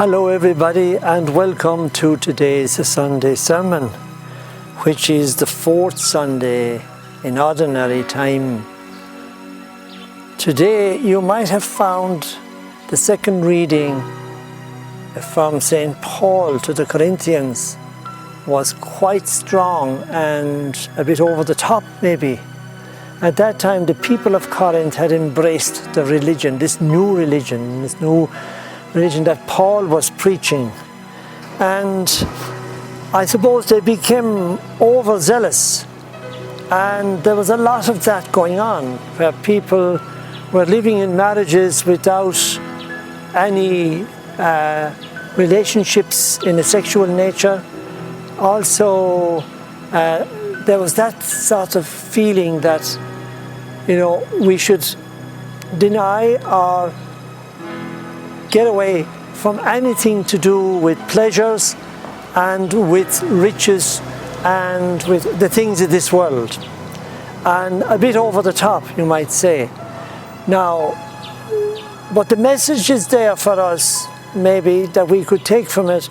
Hello everybody, and welcome to today's Sunday sermon, which is the fourth Sunday in Ordinary Time. Today you might have found the second reading from St. Paul to the Corinthians was quite strong and a bit over the top maybe. At that time the people of Corinth had embraced the religion, this new religion that Paul was preaching, and I suppose they became overzealous, and there was a lot of that going on where people were living in marriages without any relationships in a sexual nature. Also there was that sort of feeling that we should deny or get away from anything to do with pleasures and with riches and with the things of this world, and a bit over the top, you might say. Now, but the message is there for us, maybe, that we could take from it,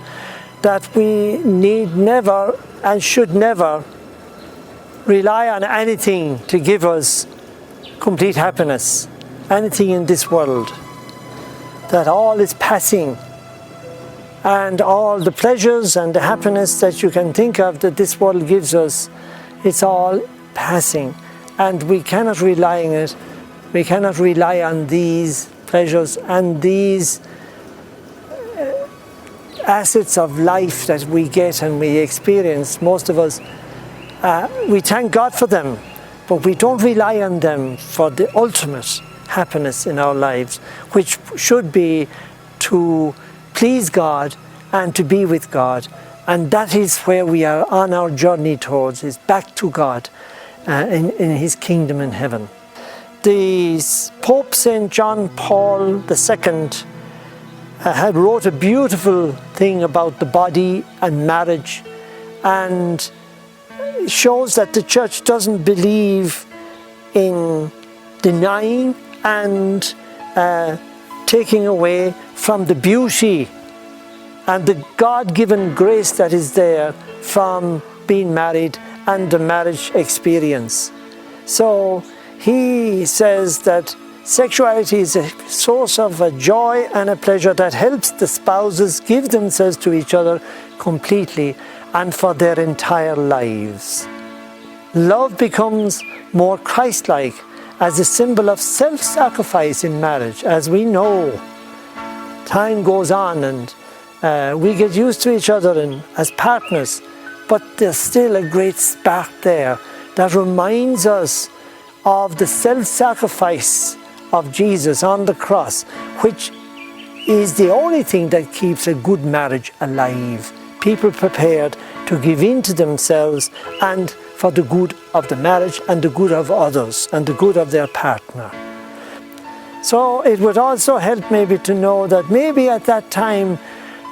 that we need never and should never rely on anything to give us complete happiness, anything in this world. That all is passing, and all the pleasures and the happiness that you can think of that this world gives us, it's all passing, and we cannot rely on it. We cannot rely on these pleasures and these assets of life that we get and we experience. Most of us, we thank God for them, but we don't rely on them for the ultimate happiness in our lives, which should be to please God and to be with God. And that is where we are on our journey towards, is back to God in His kingdom in heaven. The Pope St. John Paul II had wrote a beautiful thing about the body and marriage, and shows that the Church doesn't believe in denying and taking away from the beauty and the God-given grace that is there from being married and the marriage experience. So he says that sexuality is a source of a joy and a pleasure that helps the spouses give themselves to each other completely and for their entire lives. Love becomes more Christ-like as a symbol of self-sacrifice in marriage. As we know, time goes on and we get used to each other and as partners, but there's still a great spark there that reminds us of the self-sacrifice of Jesus on the cross, which is the only thing that keeps a good marriage alive. People prepared to give in to themselves and for the good of the marriage and the good of others and the good of their partner. So it would also help maybe to know that maybe at that time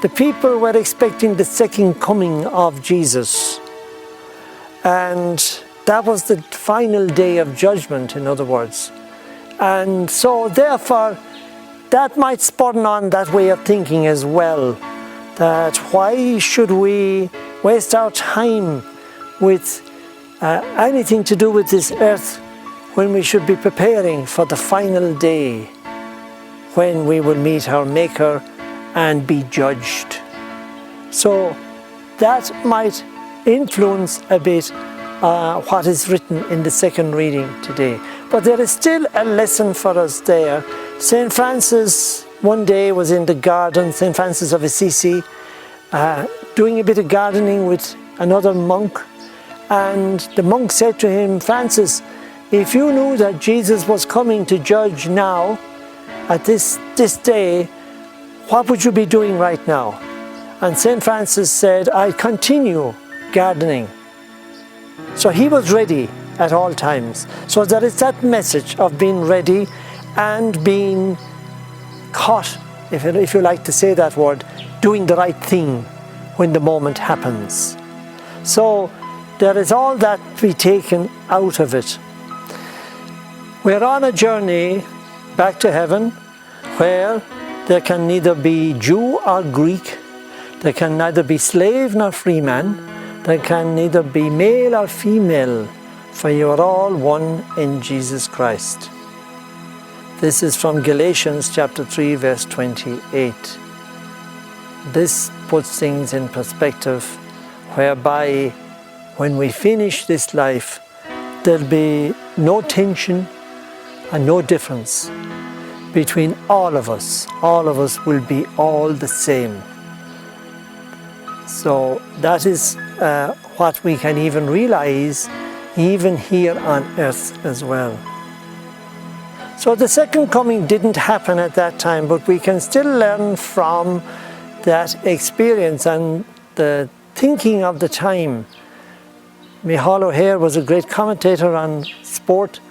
the people were expecting the second coming of Jesus, and that was the final day of judgment, in other words. And so therefore that might spawn on that way of thinking as well, that why should we waste our time with anything to do with this earth when we should be preparing for the final day when we will meet our Maker and be judged. So that might influence a bit what is written in the second reading today. But there is still a lesson for us there. St. Francis one day was in the garden, St. Francis of Assisi, doing a bit of gardening with another monk, and the monk said to him, "Francis, if you knew that Jesus was coming to judge now, at this day, what would you be doing right now?" And St. Francis said, "I'd continue gardening." So he was ready at all times. So there is that message of being ready and being caught, if you like to say that word, doing the right thing when the moment happens. So there is all that to be taken out of it. We're on a journey back to heaven where There can neither be Jew or Greek. There can neither be slave nor free man. There can neither be male or female, for you are all one in Jesus Christ. This is from Galatians chapter 3, verse 28. This puts things in perspective, whereby when we finish this life, there'll be no tension and no difference between all of us. All of us will be all the same. So that is what we can even realize even here on earth as well. So the second coming didn't happen at that time, but we can still learn from that experience and the thinking of the time. Micheál O'Hare was a great commentator on sport,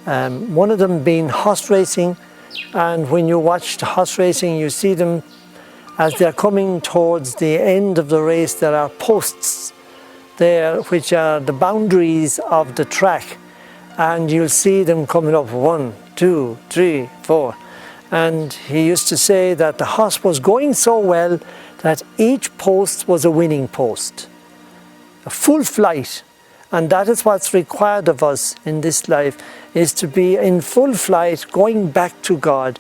one of them being horse racing, and when you watch the horse racing, you see them as they're coming towards the end of the race. There are posts there which are the boundaries of the track, and you'll see them coming up 1, 2, 3, 4. And he used to say that the horse was going so well that each post was a winning post, a full flight. And that is what's required of us in this life, is to be in full flight, going back to God,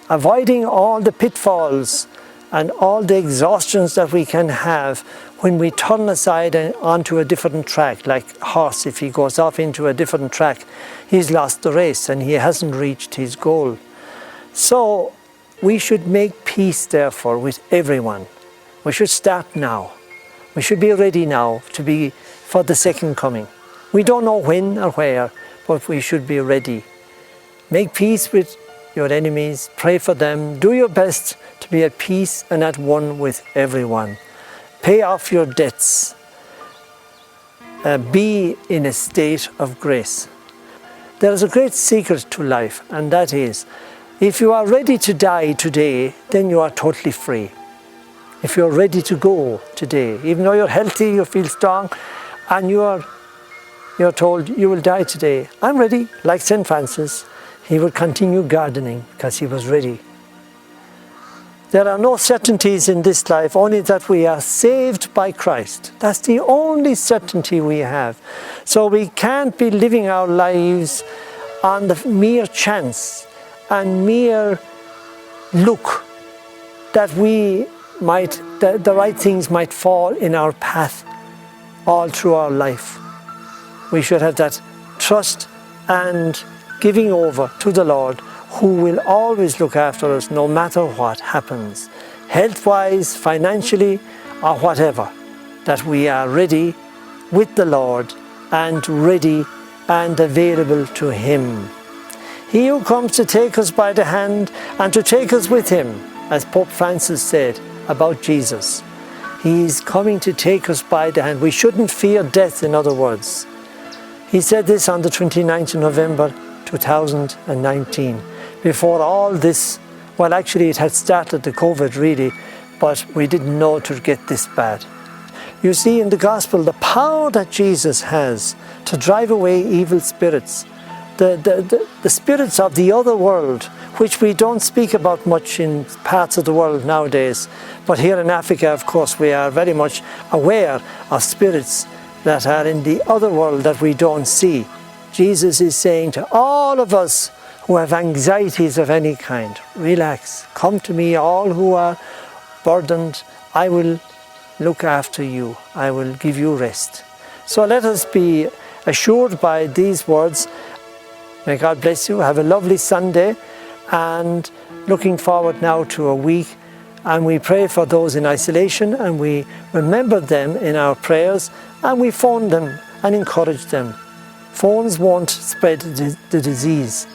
avoiding all the pitfalls and all the exhaustions that we can have when we turn aside and onto a different track. Like a horse, if he goes off into a different track, he's lost the race and he hasn't reached his goal. So we should make peace, therefore, with everyone. We should start now. We should be ready now for the second coming. We don't know when or where, but we should be ready. Make peace with your enemies, pray for them, do your best to be at peace and at one with everyone. Pay off your debts. Be in a state of grace. There is a great secret to life, and that is, if you are ready to die today, then you are totally free. If you're ready to go today, even though you're healthy, you feel strong, and you're told you will die today, I'm ready. Like St. Francis, he would continue gardening because he was ready. There are no certainties in this life, only that we are saved by Christ. That's the only certainty we have. So we can't be living our lives on the mere chance and mere look that the right things might fall in our path all through our life. We should have that trust and giving over to the Lord, who will always look after us no matter what happens, health-wise, financially, or whatever, that we are ready with the Lord and ready and available to Him. He who comes to take us by the hand and to take us with Him, as Pope Francis said about Jesus. He is coming to take us by the hand. We shouldn't fear death, in other words. He said this on the 29th of November 2019. Before all this, well, actually it had started, the COVID really, but we didn't know it would get this bad. You see in the gospel the power that Jesus has to drive away evil spirits, the spirits of the other world, which we don't speak about much in parts of the world nowadays. But here in Africa, of course, we are very much aware of spirits that are in the other world that we don't see. Jesus is saying to all of us who have anxieties of any kind, relax, come to me, all who are burdened, I will look after you, I will give you rest. So let us be assured by these words. May God bless you, have a lovely Sunday, and looking forward now to a week. And we pray for those in isolation, and we remember them in our prayers, and we phone them and encourage them. Phones won't spread the disease.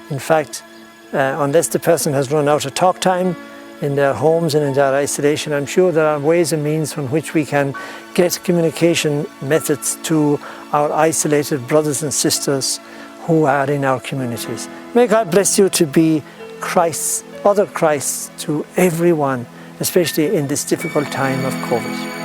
In fact, unless the person has run out of talk time in their homes and in their isolation, I'm sure there are ways and means from which we can get communication methods to our isolated brothers and sisters who are in our communities. May God bless you to be Christ's, other Christs to everyone, especially in this difficult time of COVID.